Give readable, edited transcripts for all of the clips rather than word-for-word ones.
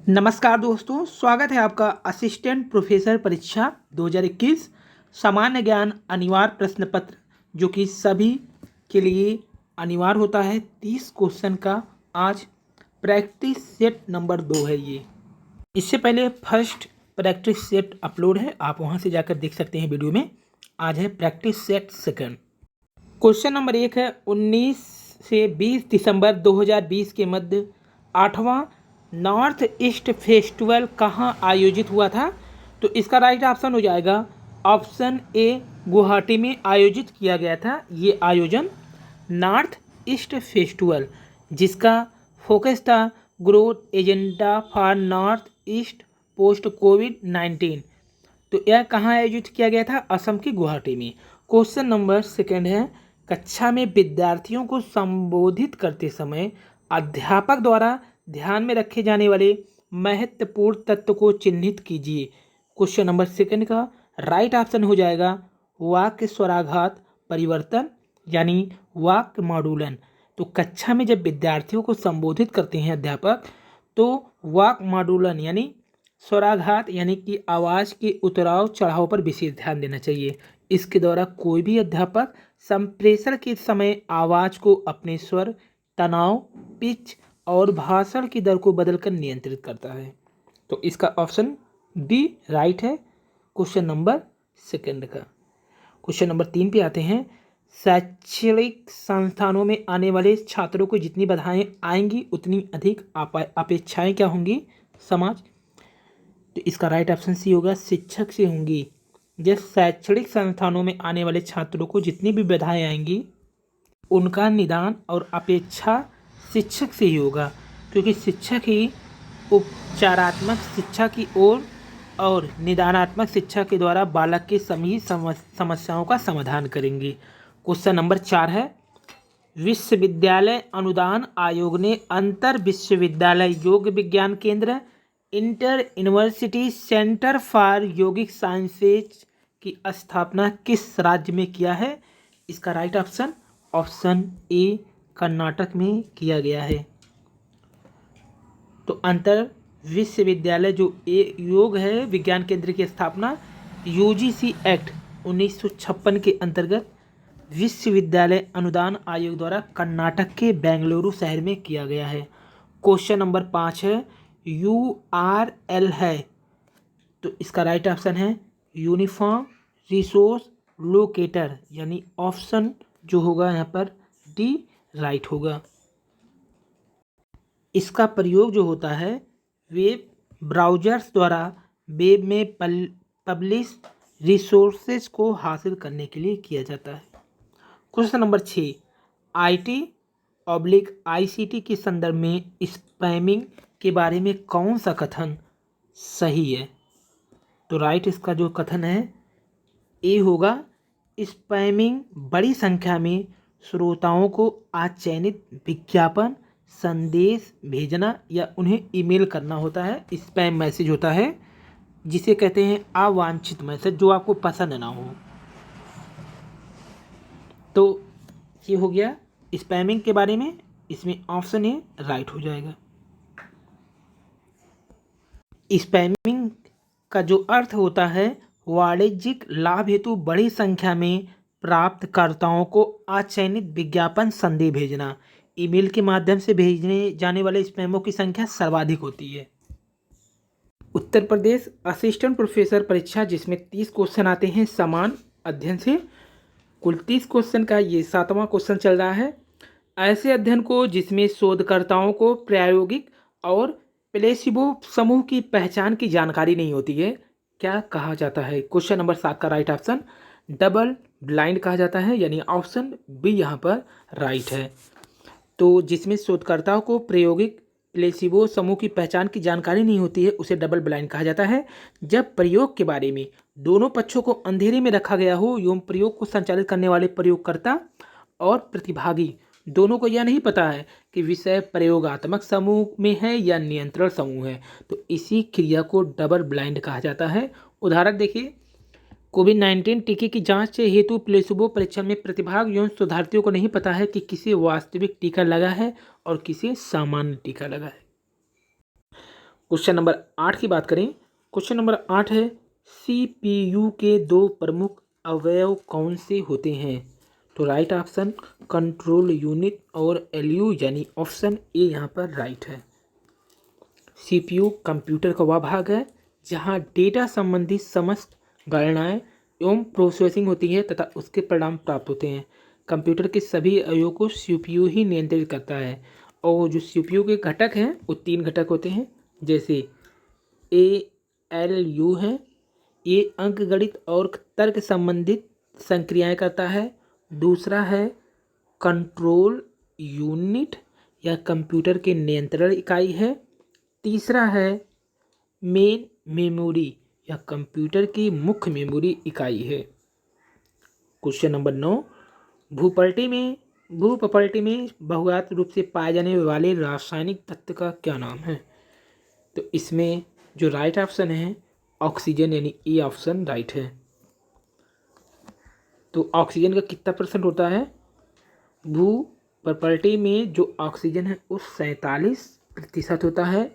नमस्कार दोस्तों, स्वागत है आपका असिस्टेंट प्रोफेसर परीक्षा 2021 सामान्य ज्ञान अनिवार्य प्रश्न पत्र जो कि सभी के लिए अनिवार्य होता है। 30 क्वेश्चन का आज प्रैक्टिस सेट नंबर 2 है। ये इससे पहले फर्स्ट प्रैक्टिस सेट अपलोड है, आप वहां से जाकर देख सकते हैं वीडियो में। आज है practice set second. Question number 1 है 19 से 20 दिसंबर 2020 के मध्य 8वां नॉर्थ ईस्ट फेस्टिवल कहाँ आयोजित हुआ था। तो इसका राइट ऑप्शन हो जाएगा ऑप्शन ए, गुवाहाटी में आयोजित किया गया था। ये आयोजन नॉर्थ ईस्ट फेस्टिवल जिसका फोकस था growth agenda for north east post कोविड-19। तो यह कहाँ आयोजित किया गया था? असम की गुवाहाटी में। क्वेश्चन नंबर सेकंड है कक्षा में विद्यार्थियों को संबोधित करते समय अध्यापक द्वारा ध्यान में रखे जाने वाले महत्वपूर्ण तत्व को चिन्हित कीजिए। क्वेश्चन नंबर सेकंड का राइट ऑप्शन हो जाएगा वाक्य स्वराघात परिवर्तन यानी वाक्य मॉड्यूलन। तो कक्षा में जब विद्यार्थियों को संबोधित करते हैं अध्यापक तो वाक्य मॉड्यूलन यानी स्वराघात यानी कि आवाज़ के उतराव चढ़ाव पर विशेष ध्यान देना चाहिए। इसके द्वारा कोई भी अध्यापक संप्रेषण के समय आवाज़ को अपने स्वर, तनाव, पिच और भाषण की दर को बदलकर नियंत्रित करता है। तो इसका ऑप्शन डी राइट है क्वेश्चन नंबर सेकंड का। क्वेश्चन नंबर 3 पे आते हैं शैक्षणिक संस्थानों में आने वाले छात्रों को जितनी बाधाएं आएंगी उतनी अधिक अपेक्षाएं क्या होंगी समाज। तो इसका राइट ऑप्शन सी होगा शिक्षक से होंगी। जब शैक्षणिक संस्थानों में आने वाले छात्रों को जितनी भी बाधाएं आएंगी उनका निदान और अपेक्षा शिक्षक से ही होगा, क्योंकि शिक्षक ही उपचारात्मक शिक्षा की ओर और निदानात्मक शिक्षा के द्वारा बालक के सभी समस्याओं का समाधान करेंगे। क्वेश्चन नंबर 4 है विश्वविद्यालय अनुदान आयोग ने अंतर विश्वविद्यालय योग विज्ञान केंद्र inter university centre for yogic sciences की स्थापना किस राज्य में किया है। इसका राइट ऑप्शन ए कर्नाटक में किया गया है। तो अंतर विश्वविद्यालय जो योग है विज्ञान केंद्र की स्थापना यूजीसी एक्ट 1956 के अंतर्गत विश्वविद्यालय अनुदान आयोग द्वारा कर्नाटक के बेंगलुरु शहर में किया गया है। क्वेश्चन नंबर 5 है यूआरएल है। तो इसका राइट ऑप्शन है यूनिफॉर्म रिसोर्स लोकेटर यानी ऑप्शन जो होगा यहाँ पर डी राइट होगा। इसका प्रयोग जो होता है वेब ब्राउजर्स द्वारा वेब में पब्लिश रिसोर्सेज को हासिल करने के लिए किया जाता है। क्वेश्चन नंबर 6 IT/ICT के संदर्भ में स्पैमिंग के बारे में कौन सा कथन सही है। तो राइट इसका जो कथन है ए होगा स्पैमिंग बड़ी संख्या में श्रोताओं को अचयनित विज्ञापन संदेश भेजना या उन्हें ईमेल करना होता है। स्पैम मैसेज होता है जिसे कहते हैं अवांछित मैसेज जो आपको पसंद ना हो। तो ये हो गया स्पैमिंग के बारे में, इसमें ऑप्शन ए राइट हो जाएगा। स्पैमिंग का जो अर्थ होता है वाणिज्यिक लाभ हेतु बड़ी संख्या में प्राप्तकर्ताओं को अचयनित विज्ञापन संदेश भेजना। ईमेल के माध्यम से भेजने जाने वाले स्पैमों की संख्या सर्वाधिक होती है। उत्तर प्रदेश असिस्टेंट प्रोफेसर परीक्षा जिसमें 30 क्वेश्चन आते हैं समान अध्ययन से। कुल 30 क्वेश्चन का ये 7वां क्वेश्चन चल रहा है। ऐसे अध्ययन को जिसमें शोधकर्ताओं को प्रायोगिक और प्लेसिबो समूह की पहचान की जानकारी नहीं होती है क्या कहा जाता है। क्वेश्चन नंबर 7 का राइट ऑप्शन डबल ब्लाइंड कहा जाता है यानी ऑप्शन बी यहाँ पर राइट है। तो जिसमें शोधकर्ताओं को प्रायोगिक प्लेसिबो समूह की पहचान की जानकारी नहीं होती है उसे डबल ब्लाइंड कहा जाता है। जब प्रयोग के बारे में दोनों पक्षों को अंधेरे में रखा गया हो एवं प्रयोग को संचालित करने वाले प्रयोगकर्ता और प्रतिभागी दोनों को यह नहीं पता है कि विषय प्रयोगात्मक समूह में है या नियंत्रण समूह है, तो इसी क्रिया को डबल ब्लाइंड कहा जाता है। उदाहरण देखिए कोविड-19 टीके की जांच हेतु प्लेसिबो परीक्षण में प्रतिभागी एवं शोधार्थियों को नहीं पता है कि किसे वास्तविक टीका लगा है और किसे सामान्य टीका लगा है। क्वेश्चन नंबर 8 की बात करें। क्वेश्चन नंबर 8 है सीपीयू के दो प्रमुख अवयव कौन से होते हैं? तो राइट ऑप्शन कंट्रोल यूनिट और एलयू यानी ऑप्शन ए यहाँ पर राइट है। सीपीयू कंप्यूटर का वह भाग है जहाँ डेटा संबंधी समस्त गणनाएं एवं प्रोसेसिंग होती है तथा उसके परिणाम प्राप्त होते हैं। कंप्यूटर के सभी अवयवों को सीपीयू ही नियंत्रित करता है और जो सीपीयू के घटक हैं वो 3 घटक होते हैं, जैसे एएलयू है, ये अंकगणित और तर्क संबंधित संक्रियाएं करता है। दूसरा है कंट्रोल यूनिट, यह कंप्यूटर के नियंत्रण इकाई है। तीसरा है मेन मेमोरी, यह कंप्यूटर की मुख्य मेमोरी इकाई है। क्वेश्चन नंबर 9, भूप्रपल्टी में बहुघात रूप से पाए जाने वाले रासायनिक तत्व का क्या नाम है? तो इसमें जो राइट ऑप्शन है ऑक्सीजन यानी ए ऑप्शन राइट है। तो ऑक्सीजन का कितना परसेंट होता है? भूप्रपल्टी में जो ऑक्सीजन है वो 47% होता है।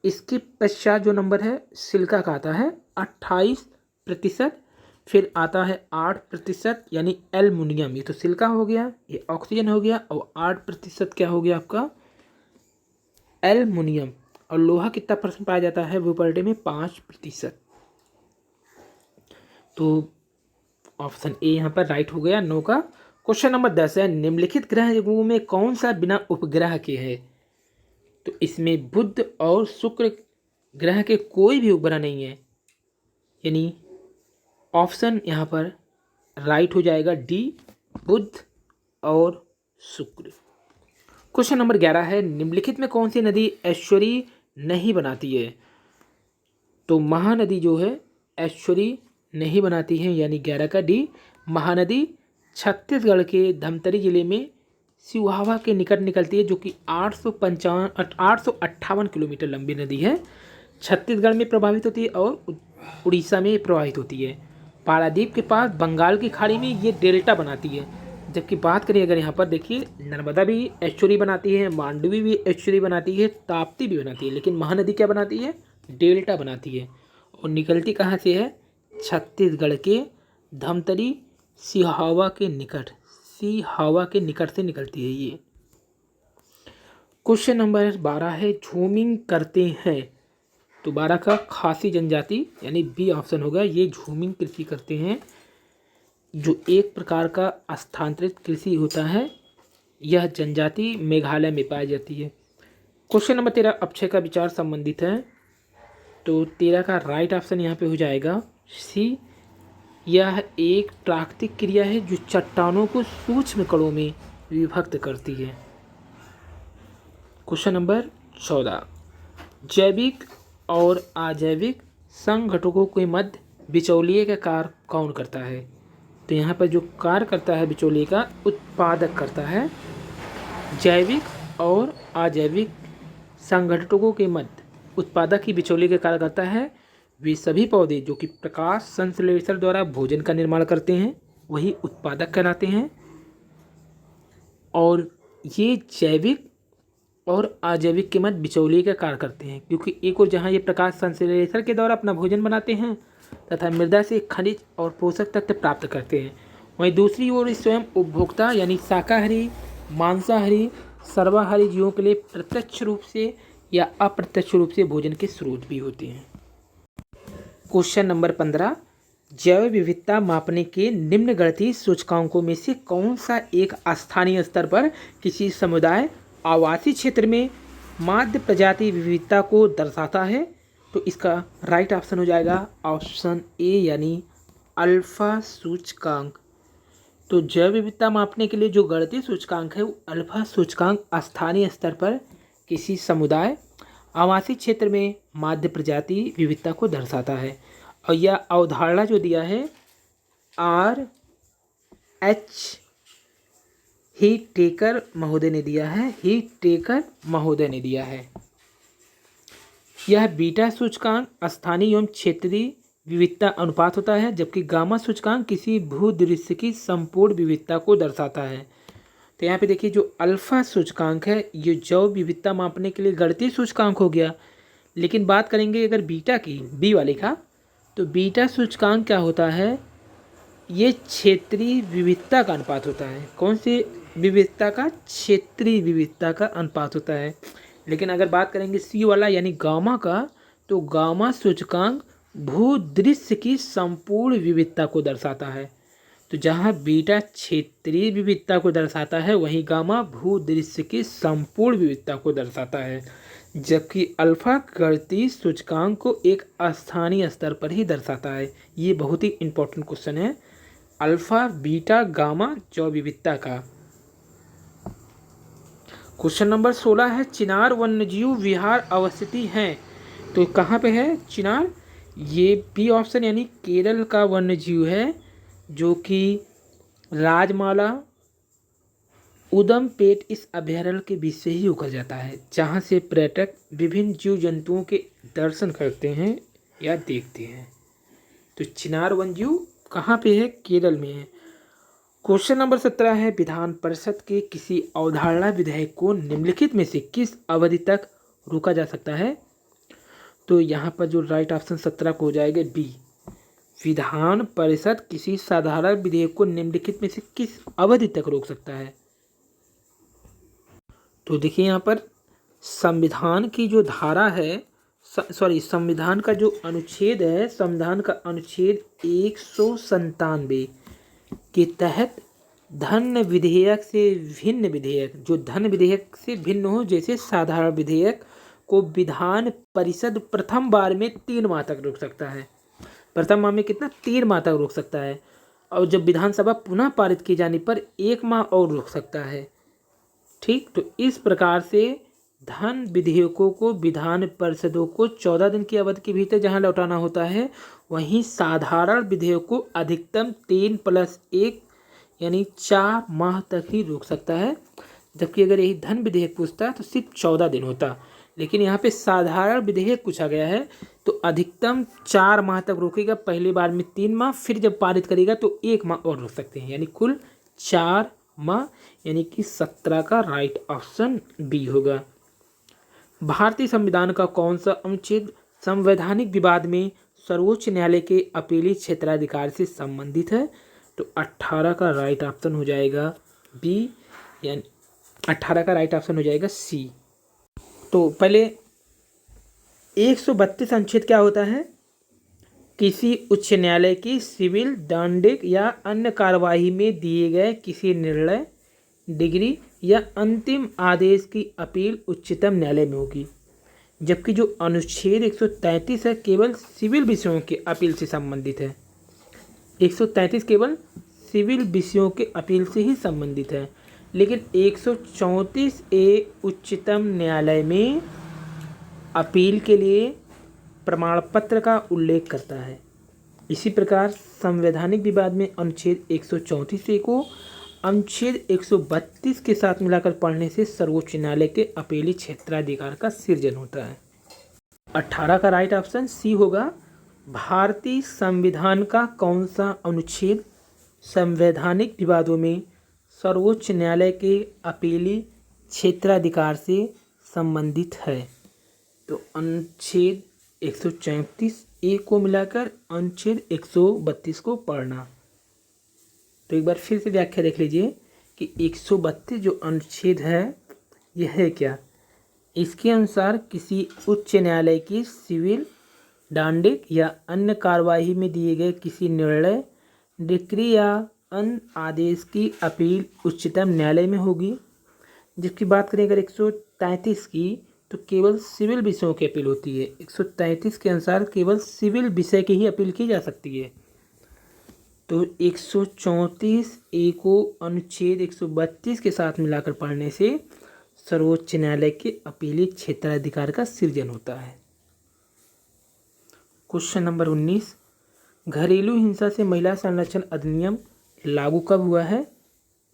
इसके पश्चात जो नंबर है सिलिका का आता है 28%, फिर आता है 8% यानी एल्युमिनियम। ये तो सिलिका हो गया, ये ऑक्सीजन हो गया, और 8% क्या हो गया आपका? एल्युमिनियम। और लोहा कितना परसेंट पाया जाता है भूप्रपल्टी में? 5%। तो ऑप्शन ए यहाँ पर राइट हो गया 9 का। क्वेश्चन नंबर 10 है निम्नलिखित ग्रहों में कौन सा बिना उपग्रह के है? तो इसमें बुध और शुक्र ग्रह के कोई भी उपग्रह नहीं है, यानी ऑप्शन यहाँ पर राइट हो जाएगा डी, बुध और शुक्र। क्वेश्चन नंबर 11 है निम्नलिखित में कौन सी नदी ऐश्वर्य नहीं बनाती है? तो महानदी जो है ऐश्वर्य नहीं बनाती है, यानी 11 का डी। महानदी छत्तीसगढ़ के धमतरी जिले में सिहावा के निकट निकलती है, जो कि 858 किलोमीटर लंबी नदी है। छत्तीसगढ़ में प्रभावित होती है और उड़ीसा में प्रभावित होती है। पारादीप के पास बंगाल की खाड़ी में ये डेल्टा बनाती है। जबकि बात करें अगर यहाँ पर देखिए, नर्मदा भी एस्चुरी बनाती है, मांडवी भी एस्चुरी बनाती है, ताप्ती भी बनाती है, लेकिन महानदी क्या बनाती है? डेल्टा बनाती है। और निकलती कहाँ से है? छत्तीसगढ़ के धमतरी सिहावा के निकट से निकलती है ये। क्वेश्चन नंबर 12 है झूमिंग करते हैं। तो 12 का खासी जनजाति यानी बी ऑप्शन होगा, ये झूमिंग कृषि करते हैं, जो एक प्रकार का स्थानांतरित कृषि होता है। यह जनजाति मेघालय में पाई जाती है। क्वेश्चन नंबर 13 अक्षय का विचार संबंधित है। तो 13 का राइट ऑप्शन यहाँ पे हो जाएगा सी। यह एक प्राकृतिक क्रिया है जो चट्टानों को सूक्ष्म कणों में विभक्त करती है। क्वेश्चन नंबर 14 जैविक और अजैविक संघटकों के मध्य बिचौलिए का कार्य कौन करता है? तो यहाँ पर जो कार्य करता है बिचौलिए का, उत्पादक करता है। जैविक और अजैविक संघटकों के मध्य उत्पादक ही बिचौलिए का कार्य करता है। वे सभी पौधे जो कि प्रकाश संश्लेषण द्वारा भोजन का निर्माण करते हैं वही उत्पादक कहलाते हैं। और ये जैविक और अजैविक के मध्य बिचौलिए का कार्य करते हैं, क्योंकि एक और जहाँ ये प्रकाश संश्लेषण के द्वारा अपना भोजन बनाते हैं तथा मृदा से खनिज और पोषक तत्व प्राप्त करते हैं, वहीं दूसरी ओर स्वयं उपभोक्ता यानी शाकाहारी, मांसाहारी, सर्वाहारी जीवों के लिए प्रत्यक्ष रूप से या अप्रत्यक्ष रूप से भोजन के स्रोत भी होते हैं। क्वेश्चन नंबर 15 जैव विविधता मापने के निम्न गणितीय सूचकांकों में से कौन सा एक स्थानीय स्तर पर किसी समुदाय आवासीय क्षेत्र में माध्य प्रजाति विविधता को दर्शाता है? तो इसका राइट ऑप्शन हो जाएगा ऑप्शन ए यानी अल्फा सूचकांक। तो जैव विविधता मापने के लिए जो गणितीय सूचकांक है वो अल्फा सूचकांक स्थानीय स्तर पर किसी समुदाय आवासीय क्षेत्र में माध्य प्रजाति विविधता को दर्शाता है। और यह अवधारणा जो दिया है R H हीटेकर महोदय ने दिया है। यह बीटा सूचकांक स्थानीय एवं क्षेत्रीय विविधता अनुपात होता है, जबकि गामा सूचकांक किसी भूदृश्य की संपूर्ण विविधता को दर्शाता है। तो यहाँ पे देखिए जो अल्फा सूचकांक है ये जैव विविधता मापने के लिए गणितीय सूचकांक हो गया, लेकिन बात करेंगे अगर बीटा की, बी वाले का, तो बीटा सूचकांक क्या होता है, ये क्षेत्रीय विविधता का अनुपात होता है। कौन सी विविधता का? क्षेत्रीय विविधता का अनुपात होता है। लेकिन अगर बात करेंगे सी वाला यानी गामा का, तो गामा सूचकांक भूदृश्य की संपूर्ण विविधता को दर्शाता है। तो जहाँ बीटा क्षेत्रीय विविधता को दर्शाता है, वहीं गामा भूदृश्य की संपूर्ण विविधता को दर्शाता है, जबकि अल्फा गणितीय सूचकांक को एक स्थानीय स्तर पर ही दर्शाता है। ये बहुत ही इंपॉर्टेंट क्वेश्चन है, अल्फा बीटा गामा जैव विविधता का। क्वेश्चन नंबर 16 है, चिनार वन्यजीव विहार अवस्थिति है, तो कहाँ पे है चिनार? ये बी ऑप्शन यानी केरल का वन्यजीव है, जो कि राजमाला उदमपेट इस अभयारण्य के बीच से ही होकर जाता है, जहाँ से पर्यटक विभिन्न जीव जंतुओं के दर्शन करते हैं या देखते हैं। तो चिनार वन्यजीव कहाँ पे है? केरल में है। क्वेश्चन नंबर 17 है, विधान परिषद के किसी अवधारणा विधेयक को निम्नलिखित में से किस अवधि तक रोका जा सकता है? तो यहाँ पर जो राइट ऑप्शन 17 को हो जाएगा बी, विधान परिषद किसी साधारण विधेयक को निम्नलिखित में से किस अवधि तक रोक सकता है? तो देखिए यहाँ पर संविधान की जो धारा है, संविधान का जो अनुच्छेद है, संविधान का अनुच्छेद 197 के तहत धन विधेयक से भिन्न विधेयक, जो धन विधेयक से भिन्न हो, जैसे साधारण विधेयक को विधान परिषद प्रथम बार में 3 माह तक रोक सकता है। प्रथम माह में कितना? 3 माह तक रोक सकता है। और जब विधानसभा पुनः पारित किए जाने पर 1 माह और रोक सकता है। ठीक, तो इस प्रकार से धन विधेयकों को विधान परिषदों को 14 दिन की अवधि के भीतर जहां लौटाना होता है, वहीं साधारण विधेयक को अधिकतम 3+1 यानी 4 माह तक ही रोक सकता है। जबकि अगर यही धन विधेयक पूछता है तो सिर्फ 14 दिन होता, लेकिन यहाँ पे साधारण विधेयक पूछा गया है तो अधिकतम 4 माह तक रोकेगा। पहली बार में 3 माह, फिर जब पारित करेगा तो 1 माह और रोक सकते हैं, यानी कुल 4 माह, यानी कि 17 का राइट ऑप्शन बी होगा। भारतीय संविधान का कौन सा अनुच्छेद संवैधानिक विवाद में सर्वोच्च न्यायालय के अपीली क्षेत्राधिकार से संबंधित है? तो 18 का राइट ऑप्शन हो जाएगा बी, यानी 18 का राइट ऑप्शन हो जाएगा सी। तो पहले 132 अनुच्छेद क्या होता है? किसी उच्च न्यायालय की सिविल, दंडिक या अन्य कार्यवाही में दिए गए किसी निर्णय, डिग्री या अंतिम आदेश की अपील उच्चतम न्यायालय में होगी। जबकि जो अनुच्छेद 133 है केवल सिविल विषयों के अपील से संबंधित है। 133 केवल सिविल विषयों के अपील से ही संबंधित है, लेकिन 134 ए उच्चतम न्यायालय में अपील के लिए प्रमाण पत्र का उल्लेख करता है। इसी प्रकार संवैधानिक विवाद में अनुच्छेद 134 ए को अनुच्छेद 132 के साथ मिलाकर पढ़ने से सर्वोच्च न्यायालय के अपीली क्षेत्राधिकार का सृजन होता है। 18 का राइट ऑप्शन सी होगा। भारतीय संविधान का कौन सा अनुच्छेद संवैधानिक विवादों में सर्वोच्च न्यायालय के अपीली क्षेत्राधिकार से संबंधित है? तो अनुच्छेद 134 ए को मिलाकर अनुच्छेद 132 को पढ़ना। तो एक बार फिर से व्याख्या देख लीजिए कि 132 जो अनुच्छेद है यह है क्या? इसके अनुसार किसी उच्च न्यायालय की सिविल, दंडिक या अन्य कार्यवाही में दिए गए किसी निर्णय, डिक्री या अन्य आदेश की अपील उच्चतम न्यायालय में होगी। जिसकी बात करें अगर 133 की, तो केवल सिविल विषयों की अपील होती है। 133 के अनुसार केवल सिविल विषय की ही अपील की जा सकती है। तो 134 ए को अनुच्छेद 132 के साथ मिलाकर पढ़ने से सर्वोच्च न्यायालय के अपीली क्षेत्राधिकार का सृजन होता है। क्वेश्चन नंबर 19, घरेलू हिंसा से महिला संरक्षण अधिनियम लागू कब हुआ है?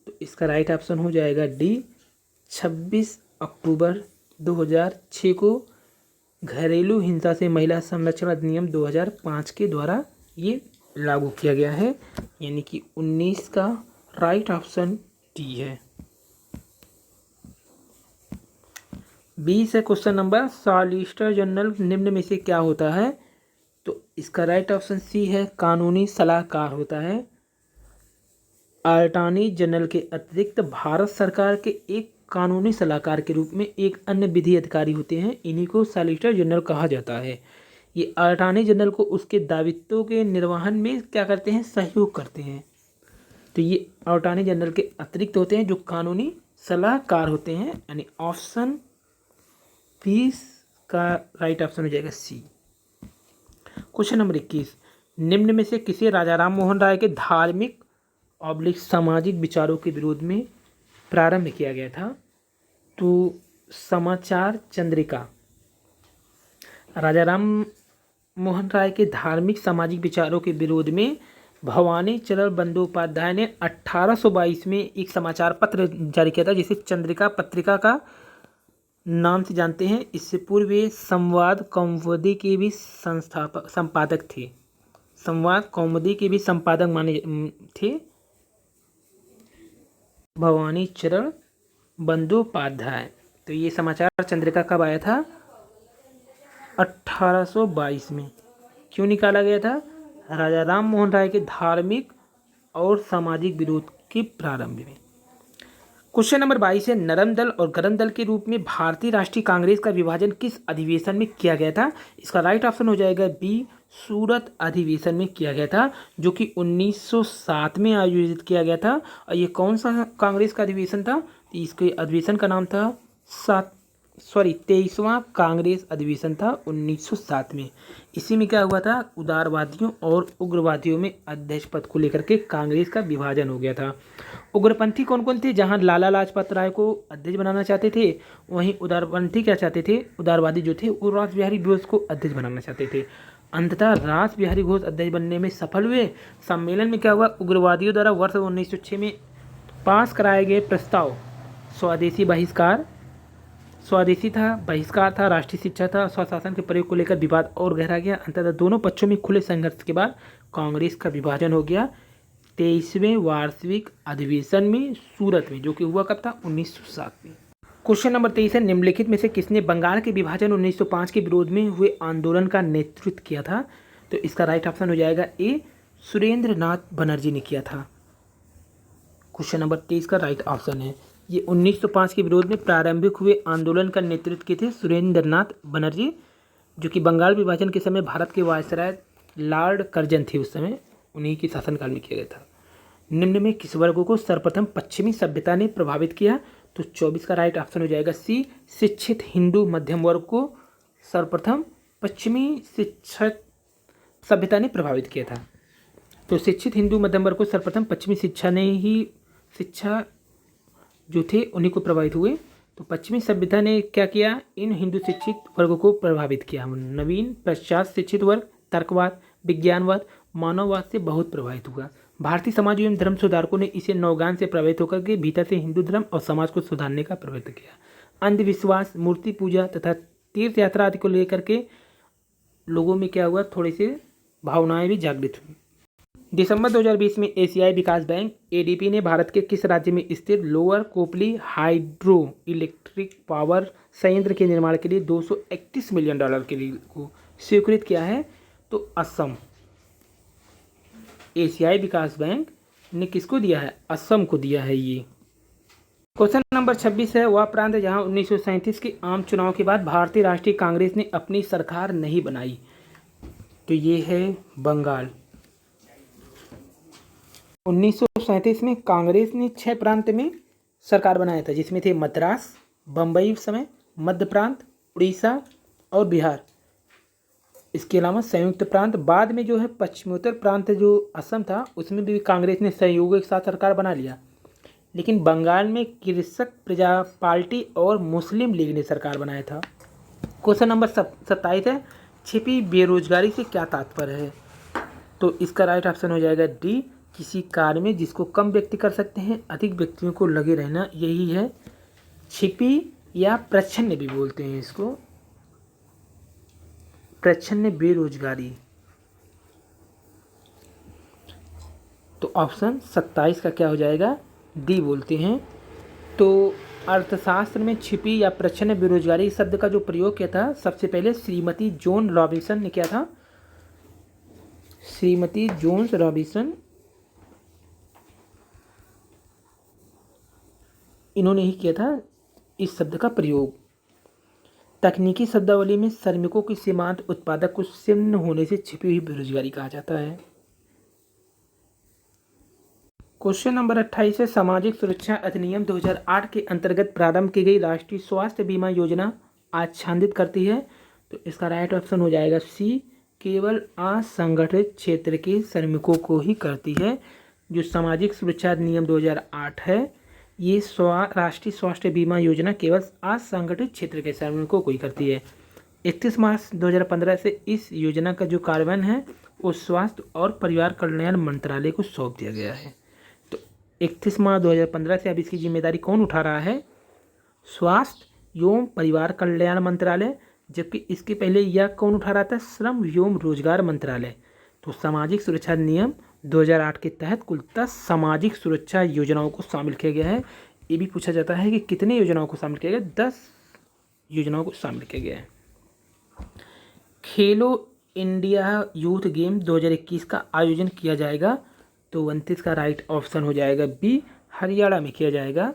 तो इसका राइट ऑप्शन हो जाएगा डी, 26 अक्टूबर 2006 को घरेलू हिंसा से महिला संरक्षण अधिनियम 2005 के द्वारा ये लागू किया गया है, यानी कि 19 का राइट ऑप्शन डी है। 20 है क्वेश्चन नंबर, सॉलिसिटर जनरल निम्न में से क्या होता है? तो इसका राइट ऑप्शन सी है, कानूनी सलाहकार होता है। अटॉर्नी जनरल के अतिरिक्त भारत सरकार के एक कानूनी सलाहकार के रूप में एक अन्य विधि अधिकारी होते हैं, इन्हीं को सॉलिसिटर जनरल कहा जाता है। ये अटॉर्नी जनरल को उसके दायित्वों के निर्वहन में क्या करते हैं? सहयोग करते हैं। तो ये अटॉर्नी जनरल के अतिरिक्त होते हैं जो कानूनी सलाहकार होते हैं, यानी ऑप्शन 20 का राइट ऑप्शन हो जाएगा सी। क्वेश्चन नंबर 21, निम्न में से किसे राजा राम मोहन राय के धार्मिक ऑब्लिक सामाजिक विचारों के विरोध में प्रारंभ किया गया था? तो समाचार चंद्रिका। राजा राम मोहन राय के धार्मिक सामाजिक विचारों के विरोध में भवानी चरण बंदोपाध्याय ने 1822 में एक समाचार पत्र जारी किया था, जिसे चंद्रिका पत्रिका का नाम से जानते हैं। इससे पूर्व वे संवाद कौमुदी के भी संपादक थे। संवाद कौमुदी के भी संपादक माने थे भवानी चरण बंदोपाध्याय। तो ये समाचार चंद्रिका कब आया था? 1822 में। क्यों निकाला गया था? राजा राम मोहन राय के धार्मिक और सामाजिक विरोध के प्रारंभ में। क्वेश्चन नंबर 22 है, नरम दल और गरम दल के रूप में भारतीय राष्ट्रीय कांग्रेस का विभाजन किस अधिवेशन में किया गया था? इसका राइट ऑप्शन हो जाएगा बी, सूरत अधिवेशन में किया गया था, जो कि 1907 में आयोजित किया गया था। और ये कौन सा कांग्रेस का अधिवेशन था? इसके अधिवेशन का नाम था 23वां कांग्रेस अधिवेशन था 1907 में। इसी में क्या हुआ था? उदारवादियों और उग्रवादियों में अध्यक्ष पद को लेकर के कांग्रेस का विभाजन हो गया था। उग्रपंथी कौन कौन थे? जहां लाला लाजपत राय को अध्यक्ष बनाना चाहते थे, वहीं उदारपंथी क्या चाहते थे? उदारवादी जो थे वो रास बिहारी घोष को अध्यक्ष बनाना चाहते थे। अंततः रास बिहारी घोष अध्यक्ष बनने में सफल हुए। सम्मेलन में क्या हुआ? उग्रवादियों द्वारा वर्ष 1906 में पास कराए गए प्रस्ताव स्वदेशी बहिष्कार था, राष्ट्रीय शिक्षा था, स्वशासन के प्रयोग को लेकर विवाद और गहरा गया। अंततः दोनों पक्षों में खुले संघर्ष के बाद कांग्रेस का विभाजन हो गया 23वें वार्षिक अधिवेशन में सूरत में, जो कि हुआ कब था? 1907 में। क्वेश्चन नंबर 23 है, निम्नलिखित में से किसने बंगाल के विभाजन 1905 के विरोध में हुए आंदोलन का नेतृत्व किया था? तो इसका राइट ऑप्शन हो जाएगा ए, सुरेंद्र नाथ बनर्जी ने किया था। क्वेश्चन नंबर 23 का राइट ऑप्शन है ये 1905 के विरोध में प्रारंभिक हुए आंदोलन का नेतृत्व किए थे सुरेंद्र नाथ बनर्जी, जो कि बंगाल विभाजन के समय भारत के वायसराय लॉर्ड कर्जन थे, उस समय उन्हीं के शासनकाल में किया गया था। निम्न में किस वर्ग को सर्वप्रथम पश्चिमी सभ्यता ने प्रभावित किया? तो 24 का राइट ऑप्शन हो जाएगा सी, शिक्षित हिंदू मध्यम वर्ग को सर्वप्रथम पश्चिमी शिक्षित सभ्यता ने प्रभावित किया था। तो शिक्षित हिंदू मध्यम वर्ग को सर्वप्रथम पश्चिमी शिक्षा जो थे उन्हीं को प्रभावित हुए। तो पश्चिमी सभ्यता ने क्या किया? इन हिंदू शिक्षित वर्गों को प्रभावित किया। नवीन पश्चात शिक्षित वर्ग तर्कवाद, विज्ञानवाद, मानववाद से बहुत प्रभावित हुआ। भारतीय समाज एवं धर्म सुधारकों ने इसे नवज्ञान से प्रभावित होकर के भीतर से हिंदू धर्म और समाज को सुधारने का प्रयत्न किया। अंधविश्वास, मूर्ति पूजा तथा तीर्थ यात्रा आदि को लेकर के लोगों में क्या हुआ? थोड़ी सी भावनाएं भी जागृत हुई। दिसंबर 2020 में एशियाई विकास बैंक एडीबी ने भारत के किस राज्य में स्थित lower Kopili hydro electric power संयंत्र के निर्माण के लिए $231 मिलियन के लिए को स्वीकृत किया है? तो असम। एशियाई विकास बैंक ने किसको दिया है? असम को दिया है ये। क्वेश्चन नंबर 26 है, वह प्रांत जहां 1937 के आम चुनाव के बाद भारतीय राष्ट्रीय कांग्रेस ने अपनी सरकार नहीं बनाई? तो ये है बंगाल। 1937 में कांग्रेस ने 6 प्रांत में सरकार बनाया था, जिसमें थे मद्रास, बम्बई उस समय, मध्य प्रांत, उड़ीसा और बिहार। इसके अलावा संयुक्त प्रांत बाद में जो है पश्चिमोत्तर प्रांत जो असम था, उसमें भी कांग्रेस ने सहयोग के साथ सरकार बना लिया। लेकिन बंगाल में कृषक प्रजा पार्टी और मुस्लिम लीग ने सरकार बनाया था। क्वेश्चन नंबर 27 है, छिपी बेरोजगारी से क्या तात्पर्य है? तो इसका राइट ऑप्शन हो जाएगा डी, किसी कार्य में जिसको कम व्यक्ति कर सकते हैं अधिक व्यक्तियों को लगे रहना, यही है छिपी या प्रच्छन्न भी बोलते हैं इसको, प्रच्छन्न बेरोजगारी। तो ऑप्शन 27 का क्या हो जाएगा? डी बोलते हैं। तो अर्थशास्त्र में छिपी या प्रच्छन्न बेरोजगारी शब्द का जो प्रयोग किया था सबसे पहले श्रीमती जॉन रॉबिन्सन ने किया था। श्रीमती जॉन रॉबिन्सन इन्होंने ही किया था इस शब्द का प्रयोग। तकनीकी शब्दावली में श्रमिकों की सीमांत उत्पादक को शून्य होने से छिपी हुई बेरोजगारी कहा जाता है। क्वेश्चन नंबर 28 है, सामाजिक सुरक्षा अधिनियम 2008 के अंतर्गत प्रारंभ की गई राष्ट्रीय स्वास्थ्य बीमा योजना आच्छादित करती है। तो इसका राइट ऑप्शन हो जाएगा सी, केवल असंगठित क्षेत्र के श्रमिकों को ही करती है। जो सामाजिक सुरक्षा अधिनियम 2008 है ये राष्ट्रीय स्वास्थ्य बीमा योजना केवल असंगठित क्षेत्र के श्रमिकों को ही करती है। 31 मार्च 2015 से इस योजना का जो कार्यान्वयन है वो स्वास्थ्य और परिवार कल्याण मंत्रालय को सौंप दिया गया है। तो 31 मार्च 2015 से अब इसकी जिम्मेदारी कौन उठा रहा है? स्वास्थ्य एवं परिवार कल्याण मंत्रालय, जबकि इसके पहले यह कौन उठा रहा था? श्रम एवं रोजगार मंत्रालय। तो सामाजिक सुरक्षा नियम 2008 के तहत कुल 10 सामाजिक सुरक्षा योजनाओं को शामिल किया गया है। ये भी पूछा जाता है कि कितने योजनाओं को शामिल किया गया? 10 योजनाओं को शामिल किया गया है। खेलो इंडिया यूथ गेम 2021 का आयोजन किया जाएगा। तो 29 का राइट ऑप्शन हो जाएगा बी, हरियाणा में किया जाएगा।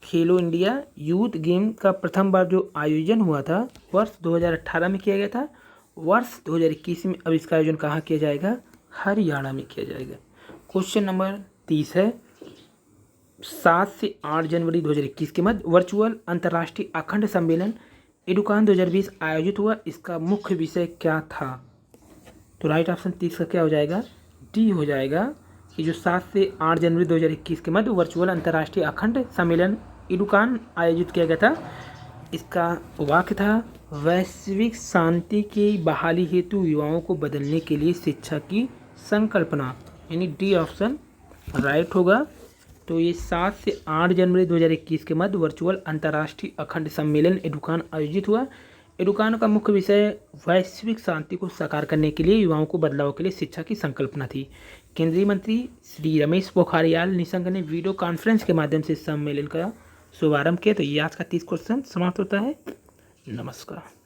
खेलो इंडिया यूथ गेम का प्रथम बार जो आयोजन हुआ था वर्ष 2018 में किया गया था। वर्ष 2021 में अब इसका आयोजन कहाँ किया जाएगा? हरियाणा में किया जाएगा। क्वेश्चन नंबर 30 है, 7 से 8 जनवरी 2021 के मध्य वर्चुअल अंतर्राष्ट्रीय अखंड सम्मेलन एडुकान 2020 आयोजित हुआ। इसका मुख्य विषय क्या था? तो राइट ऑप्शन 30 का क्या हो जाएगा? डी हो जाएगा कि जो 7 से 8 जनवरी 2021 के मध्य वर्चुअल अंतर्राष्ट्रीय अखंड सम्मेलन एडुकान आयोजित किया गया था। इसका वाक्य था, वैश्विक शांति की बहाली हेतु युवाओं को बदलने के लिए शिक्षा की संकल्पना, यानी डी ऑप्शन राइट होगा। तो ये 7 से 8 जनवरी 2021 के मध्य वर्चुअल अंतर्राष्ट्रीय अखंड सम्मेलन एडुकान आयोजित हुआ। एडुकान का मुख्य विषय वैश्विक शांति को साकार करने के लिए युवाओं को बदलाव के लिए शिक्षा की संकल्पना थी। केंद्रीय मंत्री श्री रमेश पोखरियाल निशंक ने वीडियो कॉन्फ्रेंस के माध्यम से सम्मेलन का शुभारंभ किया। तो ये आज का 30 क्वेश्चन समाप्त होता है। नमस्कार।